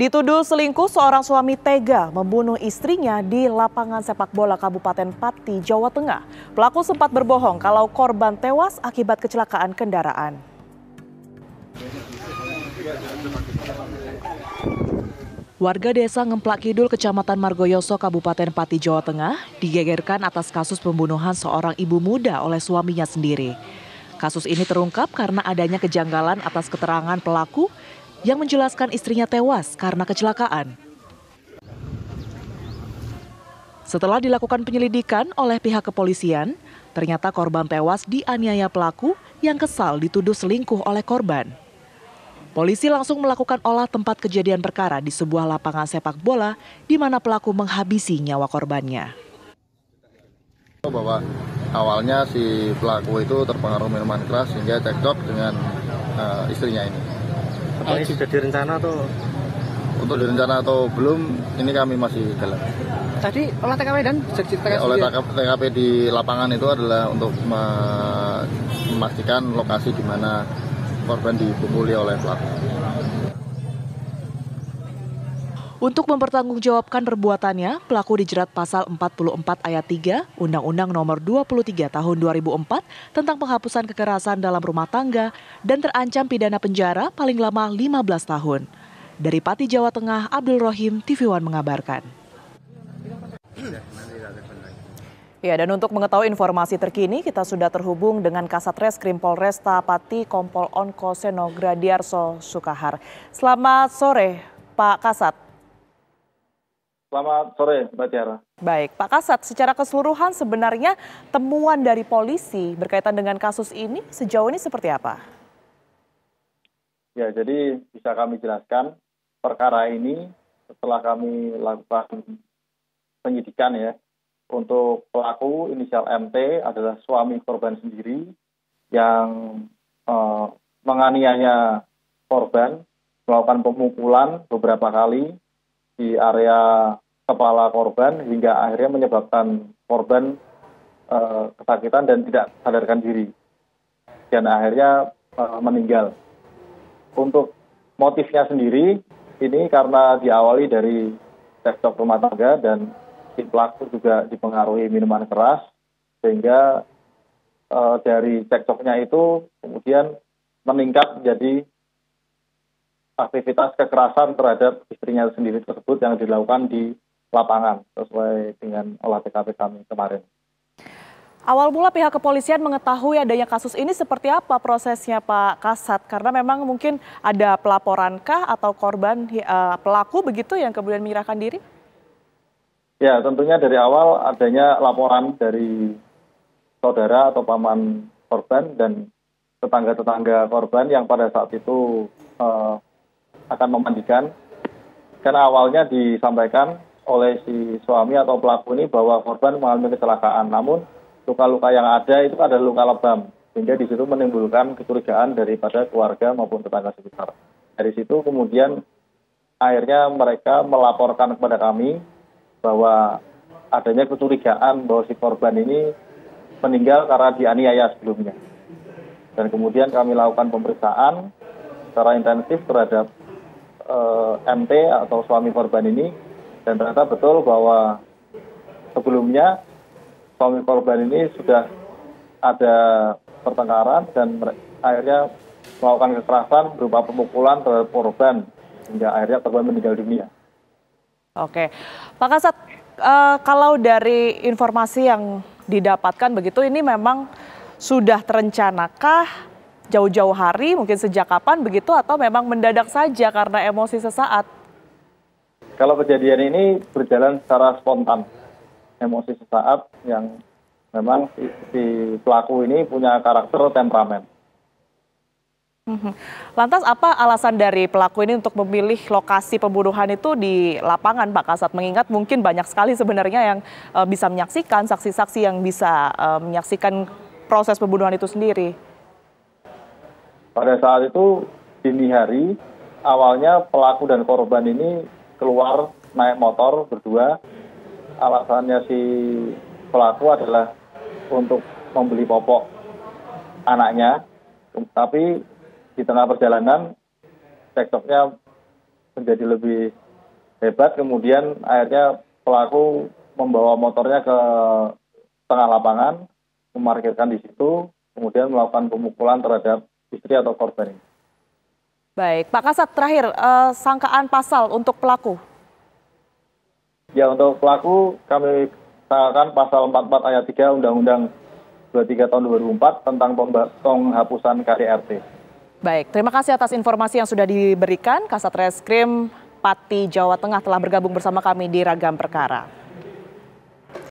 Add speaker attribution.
Speaker 1: Dituduh selingkuh, seorang suami tega membunuh istrinya di lapangan sepak bola Kabupaten Pati, Jawa Tengah. Pelaku sempat berbohong kalau korban tewas akibat kecelakaan kendaraan. Warga desa Ngemplak Kidul, Kecamatan Margoyoso, Kabupaten Pati, Jawa Tengah, digegerkan atas kasus pembunuhan seorang ibu muda oleh suaminya sendiri. Kasus ini terungkap karena adanya kejanggalan atas keterangan pelaku yang menjelaskan istrinya tewas karena kecelakaan. Setelah dilakukan penyelidikan oleh pihak kepolisian, ternyata korban tewas dianiaya pelaku yang kesal dituduh selingkuh oleh korban. Polisi langsung melakukan olah tempat kejadian perkara di sebuah lapangan sepak bola di mana pelaku menghabisi nyawa korbannya.
Speaker 2: Bahwa awalnya si pelaku itu terpengaruh minuman keras sehingga cekcok dengan istrinya ini.
Speaker 3: Apakah sudah direncana atau?
Speaker 2: Untuk direncana atau belum, ini kami masih dalam.
Speaker 3: Tadi olah TKP dan
Speaker 2: Oleh TKP di lapangan itu adalah untuk memastikan lokasi di mana korban dipukuli oleh pelaku.
Speaker 1: Untuk mempertanggungjawabkan perbuatannya, pelaku dijerat pasal 44 ayat 3 Undang-Undang Nomor 23 Tahun 2004 tentang penghapusan kekerasan dalam rumah tangga dan terancam pidana penjara paling lama 15 tahun. Dari Pati, Jawa Tengah, Abdul Rohim, TV One mengabarkan. Ya, dan untuk mengetahui informasi terkini, kita sudah terhubung dengan Kasat Reskrim Polresta Pati, Kompol Onko Seno Gradiarso Sukahar. Selamat sore, Pak Kasat.
Speaker 4: Selamat sore, Mbak Tiara.
Speaker 1: Baik, Pak Kasat, secara keseluruhan sebenarnya temuan dari polisi berkaitan dengan kasus ini sejauh ini seperti apa?
Speaker 4: Ya, jadi bisa kami jelaskan perkara ini setelah kami lakukan penyidikan ya. Untuk pelaku inisial MT adalah suami korban sendiri yang menganiaya korban, melakukan pemukulan beberapa kali di area kepala korban hingga akhirnya menyebabkan korban kesakitan dan tidak sadarkan diri dan akhirnya meninggal. Untuk motifnya sendiri ini karena diawali dari cekcok rumah tangga dan si pelaku juga dipengaruhi minuman keras sehingga dari cekcoknya itu kemudian meningkat menjadi aktivitas kekerasan terhadap istrinya sendiri tersebut yang dilakukan di lapangan sesuai dengan olah TKP kami kemarin.
Speaker 1: Awal mula pihak kepolisian mengetahui adanya kasus ini seperti apa prosesnya, Pak Kasat? Karena memang mungkin ada pelaporankah atau korban pelaku begitu yang kemudian menyerahkan diri?
Speaker 4: Ya, tentunya dari awal adanya laporan dari saudara atau paman korban dan tetangga-tetangga korban yang pada saat itu akan memandikan. Karena awalnya disampaikan oleh si suami atau pelaku ini bahwa korban mengalami kecelakaan. Namun luka-luka yang ada itu adalah luka lebam. Sehingga di situ menimbulkan kecurigaan daripada keluarga maupun tetangga sekitar. Dari situ kemudian akhirnya mereka melaporkan kepada kami bahwa adanya kecurigaan bahwa si korban ini meninggal karena dianiaya sebelumnya. Dan kemudian kami lakukan pemeriksaan secara intensif terhadap MT atau suami korban ini dan ternyata betul bahwa sebelumnya suami korban ini sudah ada pertengkaran dan akhirnya melakukan kekerasan berupa pemukulan terhadap korban hingga akhirnya korban meninggal dunia.
Speaker 1: Oke, Pak Kasat, kalau dari informasi yang didapatkan begitu ini memang sudah terencanakah jauh-jauh hari, mungkin sejak kapan begitu, atau memang mendadak saja karena emosi sesaat?
Speaker 4: Kalau kejadian ini berjalan secara spontan, emosi sesaat yang memang si pelaku ini punya karakter temperamen.
Speaker 1: Lantas apa alasan dari pelaku ini untuk memilih lokasi pembunuhan itu di lapangan, Pak Kasat? Mengingat mungkin banyak sekali sebenarnya yang bisa menyaksikan, saksi-saksi yang bisa menyaksikan proses pembunuhan itu sendiri.
Speaker 4: Pada saat itu dini hari, awalnya pelaku dan korban ini keluar naik motor berdua. Alasannya si pelaku adalah untuk membeli popok anaknya, tapi di tengah perjalanan cekcoknya menjadi lebih hebat, kemudian akhirnya pelaku membawa motornya ke tengah lapangan, memarkirkan di situ, kemudian melakukan pemukulan terhadap istri atau korban ini.
Speaker 1: Baik, Pak Kasat, terakhir sangkaan pasal untuk pelaku.
Speaker 4: Ya, untuk pelaku kami sangkakan pasal 44 ayat 3 Undang-Undang 23 tahun 2004 tentang penghapusan KDRT.
Speaker 1: Baik, terima kasih atas informasi yang sudah diberikan. Kasat Reskrim Pati Jawa Tengah telah bergabung bersama kami di Ragam Perkara.